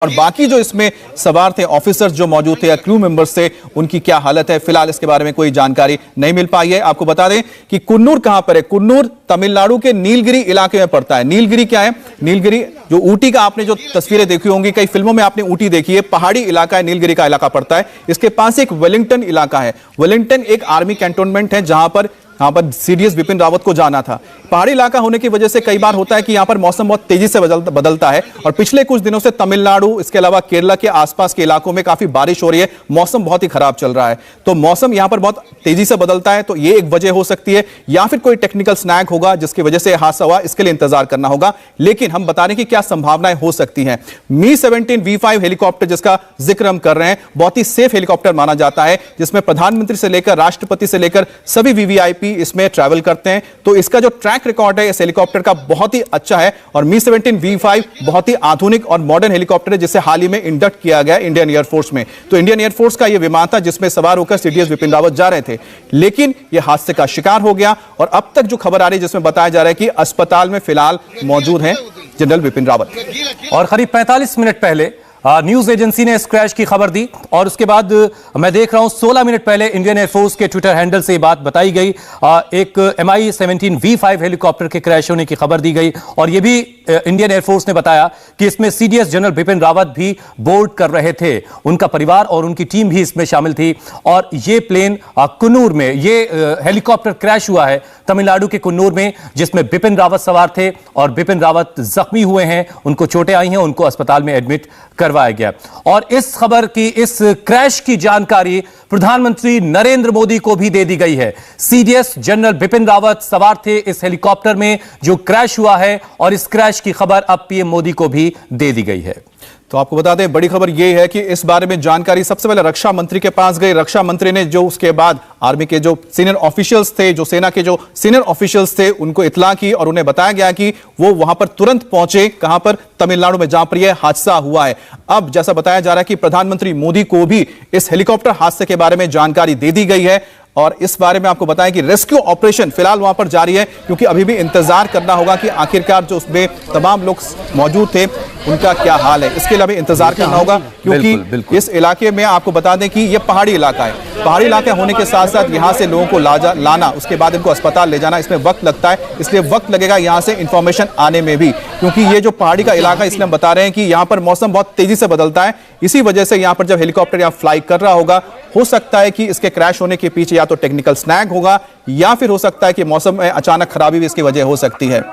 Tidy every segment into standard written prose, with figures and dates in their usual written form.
और बाकी जो इसमें सवार थे ऑफिसर्स जो मौजूद थे या क्रू मेंबर्स थे, उनकी क्या हालत है, फिलहाल इसके बारे में कोई जानकारी नहीं मिल पाई है। आपको बता दें कि कुन्नूर कहां पर है। कुन्नूर तमिलनाडु के नीलगिरी इलाके में पड़ता है। नीलगिरी क्या है? नीलगिरी जो ऊटी का आपने जो तस्वीरें देखी होंगी, कई फिल्मों में आपने ऊटी देखी है, पहाड़ी इलाका है, नीलगिरी का इलाका पड़ता है। इसके पास एक वेलिंगटन इलाका है। वेलिंगटन एक आर्मी कैंटोनमेंट है जहां पर सीडीएस विपिन रावत को जाना था। पहाड़ी इलाका होने की वजह से कई बार होता है कि यहां पर मौसम बहुत तेजी से बदलता है और पिछले कुछ दिनों से तमिलनाडु, इसके अलावा केरला के आसपास के इलाकों में काफी बारिश हो रही है, मौसम बहुत ही खराब चल रहा है। तो मौसम यहां पर बहुत तेजी से बदलता है, तो ये एक वजह हो सकती है, या फिर कोई टेक्निकल स्नैग होगा जिसकी वजह से हादसा हुआ, इसके लिए इंतजार करना होगा। लेकिन हम बता रहे हैं कि क्या संभावनाएं हो सकती हैं। मी-17 V5 हेलीकॉप्टर जिसका जिक्र हम कर रहे हैं, बहुत ही सेफ हेलीकॉप्टर माना जाता है, जिसमें प्रधानमंत्री से लेकर राष्ट्रपति से लेकर सभी वीवीआईपी इसमें ट्रैवल करते हैं। तो इसका जो ट्रैक रिकॉर्ड है इस हेलीकॉप्टर का बहुत ही अच्छा है और मी-17 V5 बहुत ही आधुनिक और मॉडर्न हेलीकॉप्टर है, जिसे हाल ही में इंडक्ट किया गया इंडियन एयरफोर्स में। तो इंडियन एयरफोर्स का यह विमान था जिसमें सवार होकर सीडीएस विपिन रावत जा रहे थे, लेकिन यह हादसे का शिकार हो गया और अब तक जो खबर आ रही है जिसमें बताया जा रहा है कि अस्पताल में फिलहाल मौजूद हैं जनरल विपिन रावत। और करीब 45 मिनट पहले न्यूज एजेंसी ने इस क्रैश की खबर दी और उसके बाद मैं देख रहा हूं 16 मिनट पहले इंडियन एयरफोर्स के ट्विटर हैंडल से ये बात बताई गई। एक MI-17 V5 हेलीकॉप्टर के क्रैश होने की खबर दी गई और यह भी इंडियन एयरफोर्स ने बताया कि इसमें सीडीएस जनरल बिपिन रावत भी बोर्ड कर रहे थे, उनका परिवार और उनकी टीम भी इसमें शामिल थी। और ये प्लेन कुन्नूर में, ये हेलीकॉप्टर क्रैश हुआ है तमिलनाडु के कुन्नूर में, जिसमें बिपिन रावत सवार थे और बिपिन रावत जख्मी हुए हैं, उनको चोटें आई हैं, उनको अस्पताल में एडमिट करवाया गया। और इस खबर की, इस क्रैश की जानकारी प्रधानमंत्री नरेंद्र मोदी को भी दे दी गई है। सीडीएस जनरल बिपिन रावत सवार थे इस हेलीकॉप्टर में जो क्रैश हुआ है और इस क्रैश की खबर अब पीएम मोदी को भी दे दी गई है। तो आपको बता दें, बड़ी खबर यह है कि इस बारे में जानकारी सबसे पहले रक्षा मंत्री के पास गई। रक्षा मंत्री ने जो उसके बाद आर्मी के जो सीनियर ऑफिशियल्स थे, जो सेना के जो सीनियर ऑफिशियल्स थे, उनको इत्तला की और उन्हें बताया गया कि वो वहां पर तुरंत पहुंचे। कहां पर? तमिलनाडु में, जहां पर यह हादसा हुआ है। अब जैसा बताया जा रहा है कि प्रधानमंत्री मोदी को भी इस हेलीकॉप्टर हादसे के बारे में जानकारी दे दी गई है और इस बारे में आपको बताएं कि रेस्क्यू ऑपरेशन फिलहाल वहां पर जारी है, क्योंकि अभी भी इंतजार करना होगा कि आखिरकार जो उसमें तमाम लोग मौजूद थे उनका क्या हाल है। इसके लिए भी इंतजार करना होगा, क्योंकि बिल्कुल। इस इलाके में आपको बता दें कि यह पहाड़ी इलाका है। पहाड़ी इलाका होने के साथ साथ यहां से लोगों को लाना, उसके बाद इनको अस्पताल ले जाना, इसमें वक्त लगता है, इसलिए वक्त लगेगा यहां से इंफॉर्मेशन आने में भी, क्योंकि ये जो पहाड़ी का इलाका, इसलिए हम बता रहे हैं कि यहां पर मौसम बहुत तेजी से बदलता है। इसी वजह से यहां पर जब हेलीकॉप्टर यहां फ्लाई कर रहा होगा, हो सकता है कि इसके क्रैश होने के पीछे या तो टेक्निकल स्नैग होगा या फिर हो सकता है कि मौसम में अचानक खराबी भी इसकी वजह हो सकती है।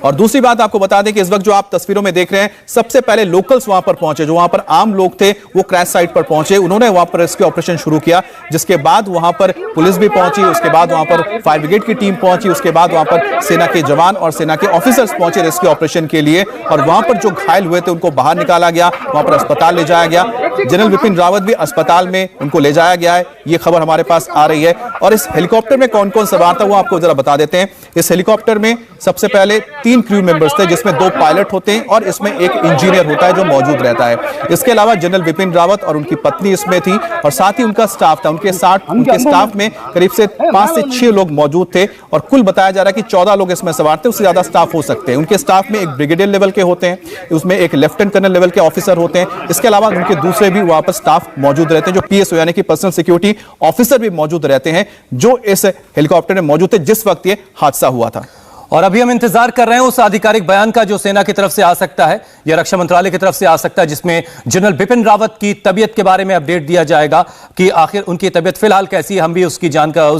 और दूसरी बात आपको बता दें कि इस वक्त जो आप तस्वीरों में देख रहे हैं, सबसे पहले लोकल्स वहां पर पहुंचे, जो वहां पर आम लोग थे वो क्रैश साइट पर पहुंचे, उन्होंने वहां पर रेस्क्यू ऑपरेशन शुरू किया, जिसके बाद वहां पर पुलिस भी पहुंची, उसके बाद वहां पर फायर ब्रिगेड की टीम पहुंची, उसके बाद वहां पर सेना के जवान और सेना के ऑफिसर्स पहुंचे रेस्क्यू ऑपरेशन के लिए और वहां पर जो घायल हुए थे उनको बाहर निकाला गया, वहां पर अस्पताल ले जाया गया। जनरल विपिन रावत भी अस्पताल में उनको ले जाया गया है, ये खबर हमारे पास आ रही है। और इस हेलीकॉप्टर में कौन कौन सवार था वो आपको जरा बता देते हैं। इस हेलीकॉप्टर में सबसे पहले 3 क्रू मेंबर्स थे, जिसमें 2 पायलट होते हैं और इसमें एक इंजीनियर होता है जो मौजूद रहता है। इसके अलावा जनरल विपिन रावत और उनकी पत्नी इसमें थी और साथ ही उनका स्टाफ था। उनके स्टाफ में करीब से 5 से 6 लोग मौजूद थे और कुल बताया जा रहा है कि 14 लोग इसमें सवार थे, उससे ज्यादा स्टाफ हो सकते हैं। उनके स्टाफ में एक ब्रिगेडियर लेवल के होते हैं, उसमें एक लेफ्टिनेंट कर्नल लेवल के ऑफिसर होते हैं। इसके अलावा उनके दूसरे भी वहां पर स्टाफ मौजूद रहते हैं, जो PSO यानी कि पर्सनल सिक्योरिटी ऑफिसर भी मौजूद रहते हैं, जो इस हेलीकॉप्टर में मौजूद थे जिस वक्त ये हादसा हुआ था। और अभी हम इंतजार कर रहे हैं उस आधिकारिक बयान का जो सेना की तरफ से आ सकता है या रक्षा मंत्रालय की तरफ से आ सकता है, जिसमें जनरल बिपिन रावत की तबीयत के बारे में अपडेट दिया जाएगा कि आखिर उनकी तबीयत फिलहाल कैसी है। हम भी उस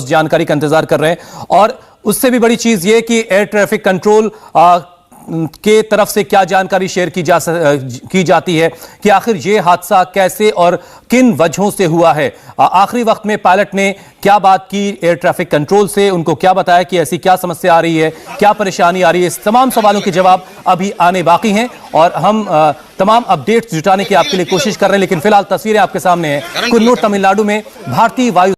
जानकारी का इंतजार कर रहे हैं। और उससे भी बड़ी चीज ये कि एयर ट्रैफिक कंट्रोल के तरफ से क्या जानकारी शेयर की जाती है कि आखिर ये हादसा कैसे और किन वजहों से हुआ है। आखिरी वक्त में पायलट ने क्या बात की एयर ट्रैफिक कंट्रोल से, उनको क्या बताया कि ऐसी क्या समस्या आ रही है, क्या परेशानी आ रही है, इस तमाम सवालों के जवाब अभी आने बाकी हैं और हम तमाम अपडेट्स जुटाने की आपके लिए कोशिश कर रहे हैं। लेकिन फिलहाल तस्वीरें आपके सामने हैं कुन्नूर तमिलनाडु में भारतीय वायु